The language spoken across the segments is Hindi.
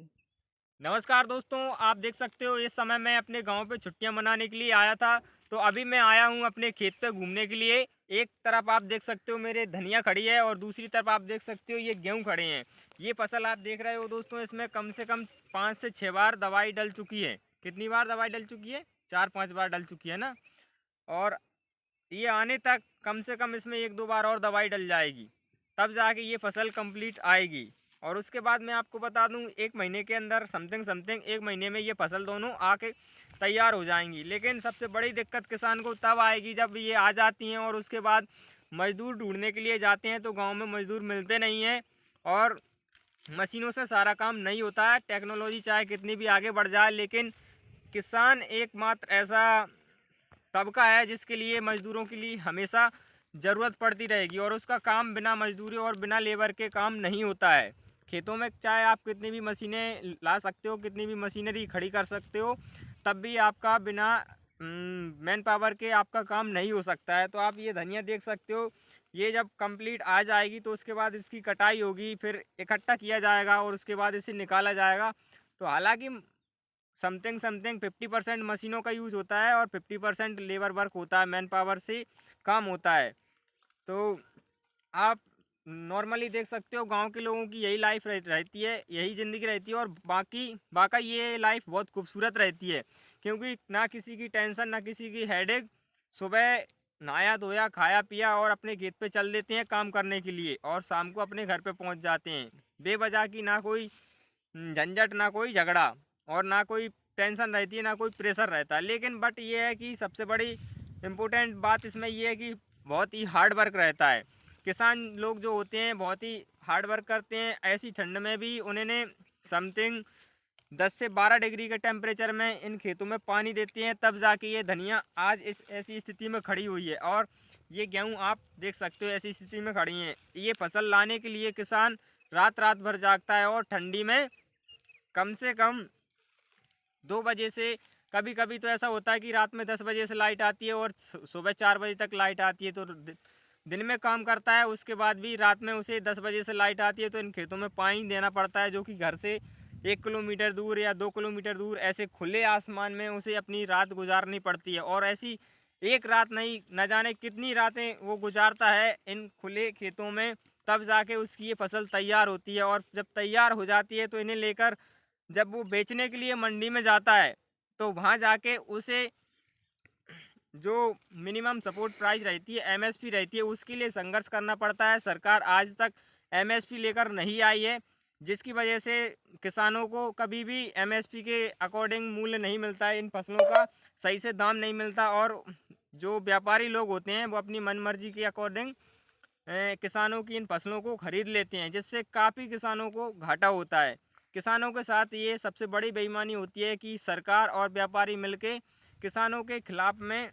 नमस्कार दोस्तों, आप देख सकते हो इस समय मैं अपने गांव पे छुट्टियां मनाने के लिए आया था। तो अभी मैं आया हूं अपने खेत पे घूमने के लिए। एक तरफ आप देख सकते हो मेरे धनिया खड़ी है और दूसरी तरफ आप देख सकते हो ये गेहूं खड़े हैं। ये फसल आप देख रहे हो दोस्तों, इसमें कम से कम 5 से 6 बार दवाई डल चुकी है। कितनी बार दवाई डल चुकी है? 4-5 बार डल चुकी है ना। और ये आने तक कम से कम इसमें 1-2 बार और दवाई डल जाएगी, तब जाके ये फसल कंप्लीट आएगी। और उसके बाद मैं आपको बता दूं 1 महीने के अंदर समथिंग समथिंग 1 महीने में ये फसल दोनों आके तैयार हो जाएंगी। लेकिन सबसे बड़ी दिक्कत किसान को तब आएगी जब ये आ जाती हैं और उसके बाद मजदूर ढूंढने के लिए जाते हैं तो गांव में मजदूर मिलते नहीं हैं और मशीनों से सारा काम नहीं होता है। टेक्नोलॉजी चाहे कितनी भी आगे बढ़ जाए, लेकिन किसान एकमात्र ऐसा तबका है जिसके लिए मजदूरों के लिए हमेशा ज़रूरत पड़ती रहेगी और उसका काम बिना मजदूरी और बिना लेबर के काम नहीं होता है। खेतों में चाहे आप कितनी भी मशीनें ला सकते हो, कितनी भी मशीनरी खड़ी कर सकते हो, तब भी आपका बिना मैन पावर के आपका काम नहीं हो सकता है। तो आप ये धनिया देख सकते हो, ये जब कंप्लीट आ जाएगी तो उसके बाद इसकी कटाई होगी, फिर इकट्ठा किया जाएगा और उसके बाद इसे निकाला जाएगा। तो हालांकि समथिंग समथिंग 50% मशीनों का यूज़ होता है और 50% लेबर वर्क होता है, मैन पावर से काम होता है। तो आप नॉर्मली देख सकते हो गांव के लोगों की यही लाइफ रहती है, यही ज़िंदगी रहती है और बाकी ये लाइफ बहुत खूबसूरत रहती है, क्योंकि ना किसी की टेंशन ना किसी की हेडेक। सुबह नहाया धोया खाया पिया और अपने खेत पे चल देते हैं काम करने के लिए और शाम को अपने घर पे पहुंच जाते हैं। बेवजह की ना कोई झंझट ना कोई झगड़ा और ना कोई टेंशन रहती है, ना कोई प्रेशर रहता है। लेकिन बट ये है कि सबसे बड़ी इम्पोर्टेंट बात इसमें ये है कि बहुत ही हार्ड वर्क रहता है। किसान लोग जो होते हैं बहुत ही हार्ड वर्क करते हैं। ऐसी ठंड में भी उन्होंने समथिंग 10 से 12 डिग्री के टेम्परेचर में इन खेतों में पानी देते हैं, तब जाके ये धनिया आज इस ऐसी स्थिति में खड़ी हुई है। और ये गेहूं आप देख सकते हो ऐसी स्थिति में खड़ी हैं। ये फसल लाने के लिए किसान रात रात भर जागता है और ठंडी में कम से कम 2 बजे से, कभी कभी तो ऐसा होता है कि रात में 10 बजे से लाइट आती है और सुबह 4 बजे तक लाइट आती है। तो दिन में काम करता है, उसके बाद भी रात में उसे 10 बजे से लाइट आती है तो इन खेतों में पानी देना पड़ता है, जो कि घर से 1 किलोमीटर दूर या 2 किलोमीटर दूर ऐसे खुले आसमान में उसे अपनी रात गुजारनी पड़ती है। और ऐसी एक रात नहीं, न जाने कितनी रातें वो गुजारता है इन खुले खेतों में, तब जाके उसकी ये फसल तैयार होती है। और जब तैयार हो जाती है तो इन्हें लेकर जब वो बेचने के लिए मंडी में जाता है तो वहाँ जाके उसे जो मिनिमम सपोर्ट प्राइस रहती है, एमएसपी रहती है, उसके लिए संघर्ष करना पड़ता है। सरकार आज तक एमएसपी लेकर नहीं आई है, जिसकी वजह से किसानों को कभी भी एमएसपी के अकॉर्डिंग मूल्य नहीं मिलता है, इन फसलों का सही से दाम नहीं मिलता। और जो व्यापारी लोग होते हैं वो अपनी मनमर्जी के अकॉर्डिंग किसानों की इन फसलों को खरीद लेते हैं, जिससे काफ़ी किसानों को घाटा होता है। किसानों के साथ ये सबसे बड़ी बेईमानी होती है कि सरकार और व्यापारी मिलके किसानों के खिलाफ में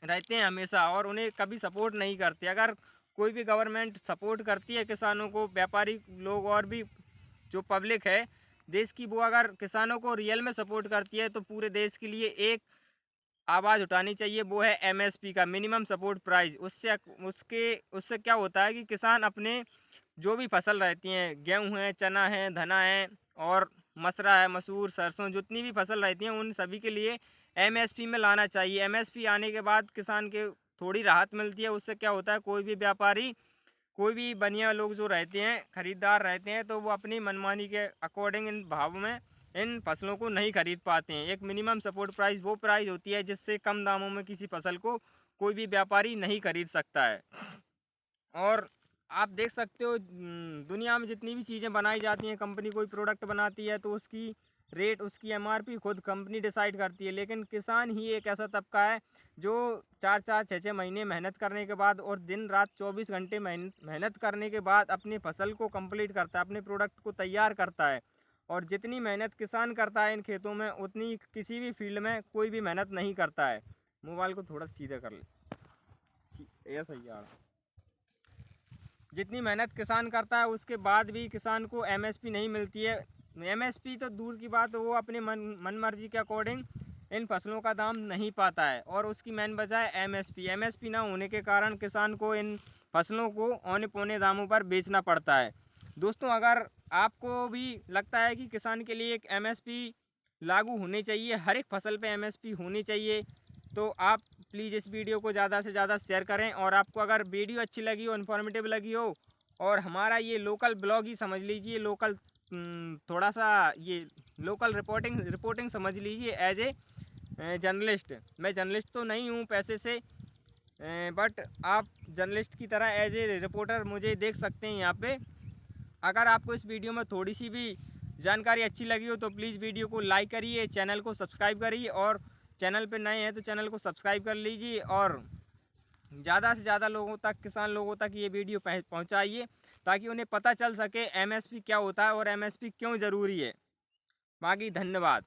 रहते हैं हमेशा और उन्हें कभी सपोर्ट नहीं करते। अगर कोई भी गवर्नमेंट सपोर्ट करती है किसानों को, व्यापारी लोग और भी जो पब्लिक है देश की, वो अगर किसानों को रियल में सपोर्ट करती है तो पूरे देश के लिए एक आवाज़ उठानी चाहिए, वो है एमएसपी का, मिनिमम सपोर्ट प्राइस। उससे क्या होता है कि किसान अपने जो भी फसल रहती हैं, गेहूँ है, चना है, धना है और मसरा है, मसूर, सरसों, जितनी भी फसल रहती हैं उन सभी के लिए एमएसपी में लाना चाहिए। एमएसपी आने के बाद किसान के थोड़ी राहत मिलती है। उससे क्या होता है, कोई भी व्यापारी, कोई भी बनिया लोग जो रहते हैं, खरीदार रहते हैं, तो वो अपनी मनमानी के अकॉर्डिंग इन भाव में इन फसलों को नहीं खरीद पाते हैं। एक मिनिमम सपोर्ट प्राइस वो प्राइस होती है जिससे कम दामों में किसी फसल को कोई भी व्यापारी नहीं खरीद सकता है। और आप देख सकते हो दुनिया में जितनी भी चीज़ें बनाई जाती हैं, कंपनी कोई प्रोडक्ट बनाती है तो उसकी रेट, उसकी एमआरपी खुद कंपनी डिसाइड करती है। लेकिन किसान ही एक ऐसा तबका है जो 4-4 6-6 महीने मेहनत करने के बाद और दिन रात 24 घंटे मेहनत करने के बाद अपनी फसल को कंप्लीट करता है, अपने प्रोडक्ट को तैयार करता है। और जितनी मेहनत किसान करता है इन खेतों में, उतनी किसी भी फील्ड में कोई भी मेहनत नहीं करता है। मोबाइल को थोड़ा सीधा कर ले, ऐसा ही यार। जितनी मेहनत किसान करता है उसके बाद भी किसान को एमएसपी नहीं मिलती है। एमएसपी तो दूर की बात, वो अपने मन मर्जी के अकॉर्डिंग इन फसलों का दाम नहीं पाता है और उसकी मेन वजह है एमएसपी। एमएसपी ना होने के कारण किसान को इन फसलों को औने पौने दामों पर बेचना पड़ता है। दोस्तों, अगर आपको भी लगता है कि किसान के लिए एक एमएसपी लागू होनी चाहिए, हर एक फसल पे एमएसपी होनी चाहिए, तो आप प्लीज़ इस वीडियो को ज़्यादा से ज़्यादा शेयर करें। और आपको अगर वीडियो अच्छी लगी हो, इन्फॉर्मेटिव लगी हो, और हमारा ये लोकल ब्लॉग ही समझ लीजिए, लोकल थोड़ा सा ये लोकल रिपोर्टिंग समझ लीजिए एज ए जर्नलिस्ट। मैं जर्नलिस्ट तो नहीं हूँ पैसे से, बट आप जर्नलिस्ट की तरह एज ए रिपोर्टर मुझे देख सकते हैं यहाँ पे। अगर आपको इस वीडियो में थोड़ी सी भी जानकारी अच्छी लगी हो तो प्लीज़ वीडियो को लाइक करिए, चैनल को सब्सक्राइब करिए, और चैनल पे नए हैं तो चैनल को सब्सक्राइब कर लीजिए, और ज़्यादा से ज़्यादा लोगों तक, किसान लोगों तक ये वीडियो पहुँचाइए, ताकि उन्हें पता चल सके एमएसपी क्या होता है और एमएसपी क्यों ज़रूरी है। बाकी धन्यवाद।